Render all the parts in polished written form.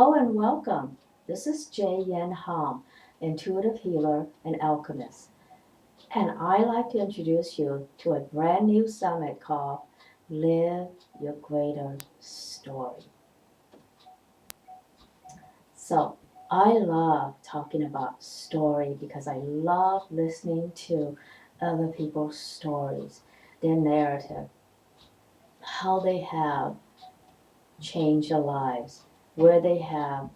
Hello and welcome. This is Jay Yen Ham, intuitive healer and alchemist. And I like to introduce you to a brand new summit called Live Your Greater Story. So, I love talking about story because I love listening to other people's stories, their narrative, how they have changed their lives, where they have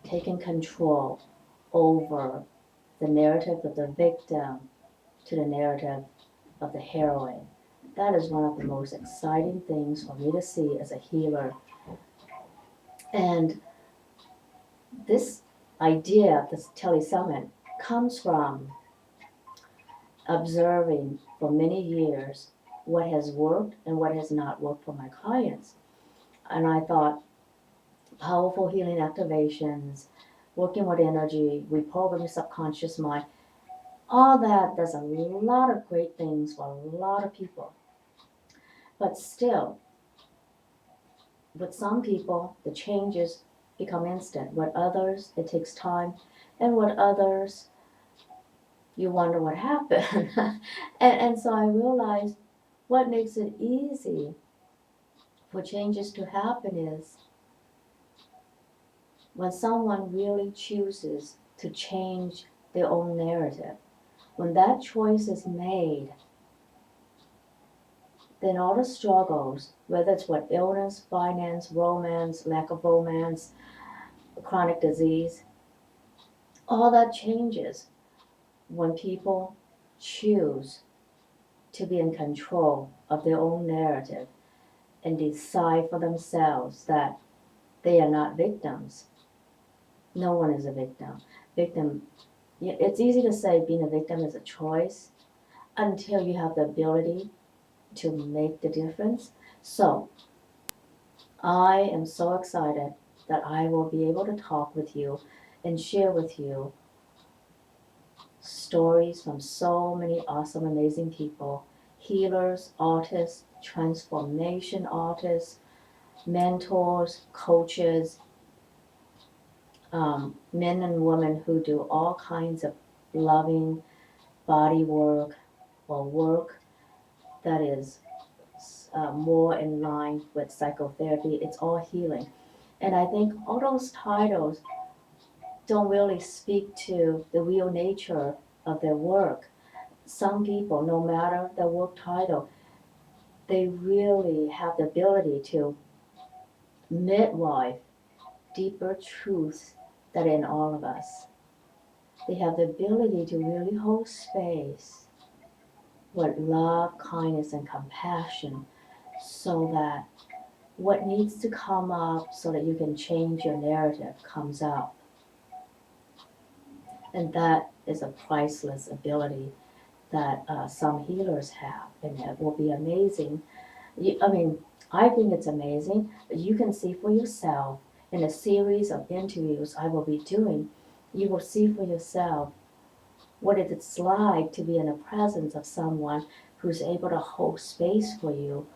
taken control over the narrative of the victim to the narrative of the heroine. That is one of the most exciting things for me to see as a healer. And this idea of this telesummit comes from observing for many years what has worked and what has not worked for my clients. And I thought powerful healing activations, working with energy, reprogramming your subconscious mind, all that does a lot of great things for a lot of people. But still, with some people, the changes become instant. With others, it takes time. And with others, you wonder what happened. and so I realized what makes it easy for changes to happen is when someone really chooses to change their own narrative. When that choice is made, then all the struggles, whether it's with illness, finance, romance, lack of romance, chronic disease, all that changes when people choose to be in control of their own narrative and decide for themselves that they are not victims. No one is a victim. Victim, it's easy to say being a victim is a choice until you have the ability to make the difference. So I am so excited that I will be able to talk with you and share with you stories from so many awesome, amazing people, healers, artists, transformation artists, mentors, coaches, men and women who do all kinds of loving body work or work that is more in line with psychotherapy. It's all healing. And I think all those titles don't really speak to the real nature of their work. Some people, no matter their work title, they really have the ability to midwife deeper truths that are in all of us. They have the ability to really hold space with love, kindness, and compassion so that what needs to come up so that you can change your narrative comes out. And that is a priceless ability that some healers have, and it will be amazing. I mean, I think it's amazing, but you can see for yourself in a series of interviews I will be doing. You will see for yourself what it's like to be in the presence of someone who's able to hold space for you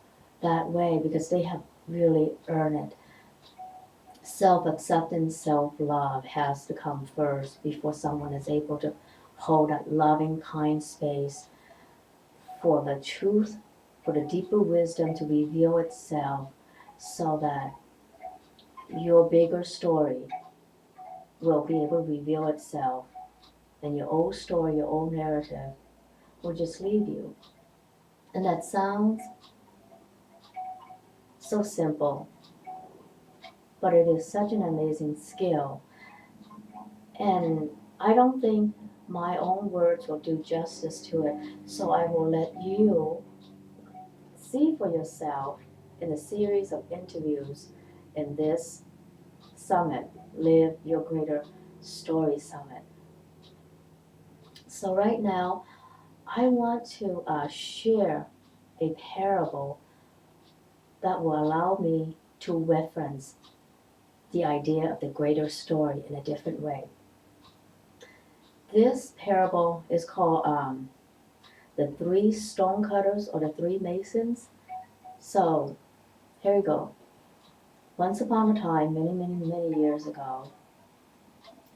that way because they have really earned it. Self acceptance, self love has to come first before someone is able to hold that loving, kind space for the truth, for the deeper wisdom to reveal itself so that your bigger story will be able to reveal itself and your old story, your old narrative will just leave you. And that sounds so simple, but it is such an amazing skill. And I don't think my own words will do justice to it, so I will let you see for yourself in a series of interviews in this summit, Live Your Greater Story Summit. So, right now, I want to share a parable that will allow me to reference the idea of the greater story in a different way. This parable is called the three stonecutters or the three masons. So, here we go. Once upon a time, many, many, many years ago,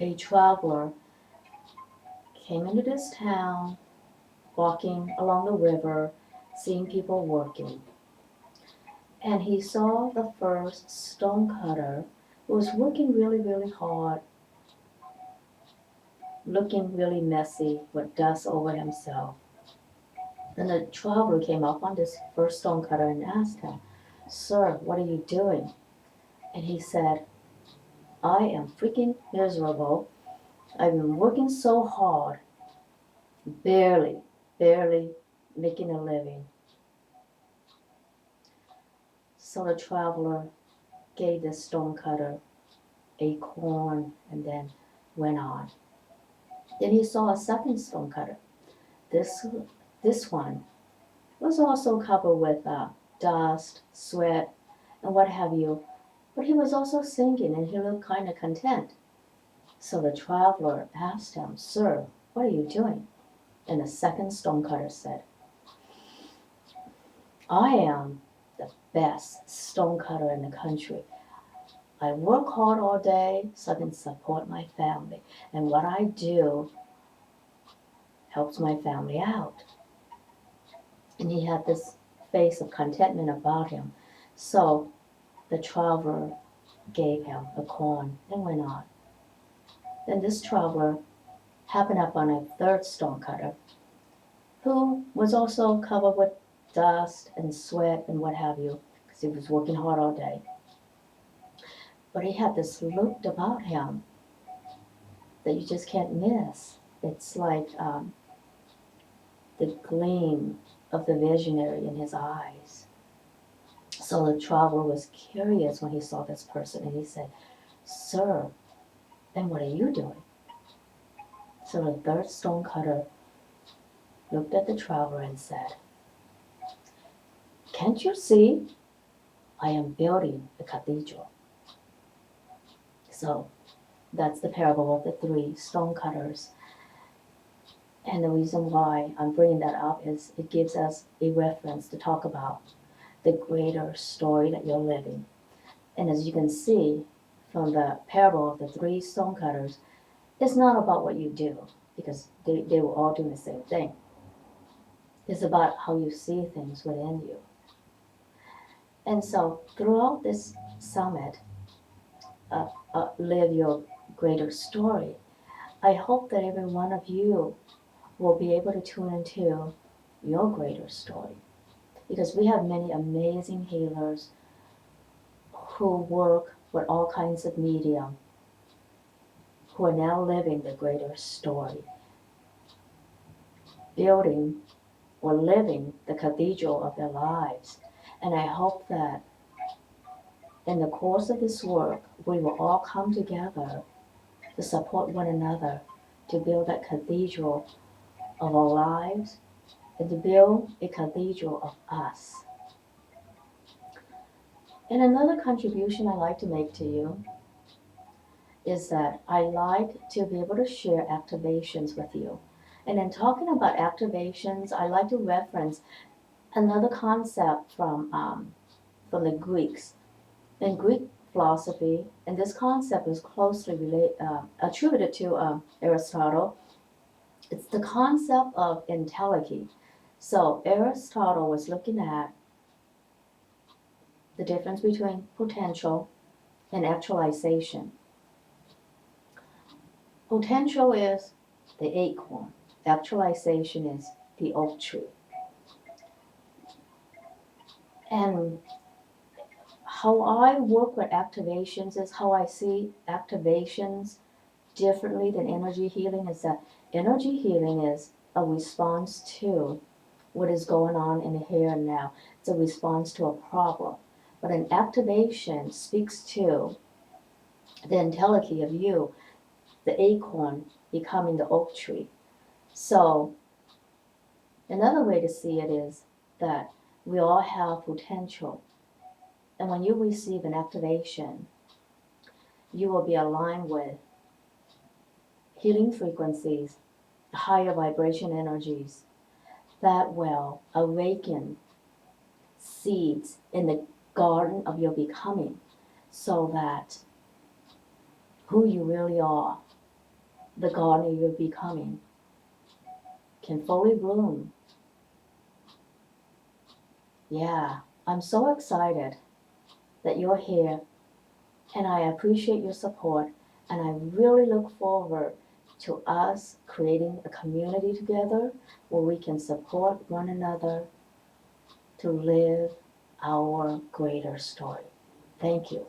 a traveler came into this town, walking along the river, seeing people working. And he saw the first stonecutter who was working really, really hard, looking really messy with dust over himself. Then the traveler came up on this first stonecutter and asked him, "Sir, what are you doing?" And he said, "I am freaking miserable. I've been working so hard, barely, barely making a living." So the traveler gave the stonecutter a corn and then went on. Then he saw a second stonecutter. This, this one was also covered with dust, sweat, and what have you, but he was also singing and he looked kind of content. So the traveler asked him, "Sir, what are you doing?" And the second stonecutter said, "I am the best stonecutter in the country. I work hard all day so I can support my family. And what I do helps my family out." And he had this face of contentment about him. So the traveler gave him a corn and went on. Then this traveler happened upon a third stonecutter who was also covered with dust and sweat and what have you, because he was working hard all day. But he had this look about him that you just can't miss. It's like the gleam of the visionary in his eyes. So the traveler was curious when he saw this person and he said, "Sir, and what are you doing?" So the third stonecutter looked at the traveler and said, "Can't you see? I am building a cathedral." So that's the parable of the three stonecutters. And the reason why I'm bringing that up is it gives us a reference to talk about the greater story that you're living. And as you can see from the parable of the three stonecutters, it's not about what you do, because they were all doing the same thing. It's about how you see things within you. And so throughout this summit, Live Your Greater Story, I hope that every one of you will be able to tune into your greater story. Because we have many amazing healers who work with all kinds of medium who are now living the greater story, building or living the cathedral of their lives. And I hope that in the course of this work, we will all come together to support one another, to build that cathedral of our lives, and to build a cathedral of us. And another contribution I like to make to you is that I like to be able to share activations with you. And in talking about activations, I like to reference another concept from the Greeks. In Greek philosophy, and this concept is closely attributed to Aristotle, it's the concept of entelechy. So Aristotle was looking at the difference between potential and actualization. Potential is the acorn. Actualization is the oak tree. And how I work with activations is how I see activations differently than energy healing is that energy healing is a response to what is going on in the here and now. It's a response to a problem. But an activation speaks to the entelechy of you, the acorn becoming the oak tree. So another way to see it is that we all have potential. And when you receive an activation, you will be aligned with healing frequencies, higher vibration energies that will awaken seeds in the garden of your becoming. so that who you really are, the gardener you're becoming, can fully bloom. Yeah, I'm so excited that you're here, and I appreciate your support, and I really look forward to us creating a community together where we can support one another to live our greater story. Thank you.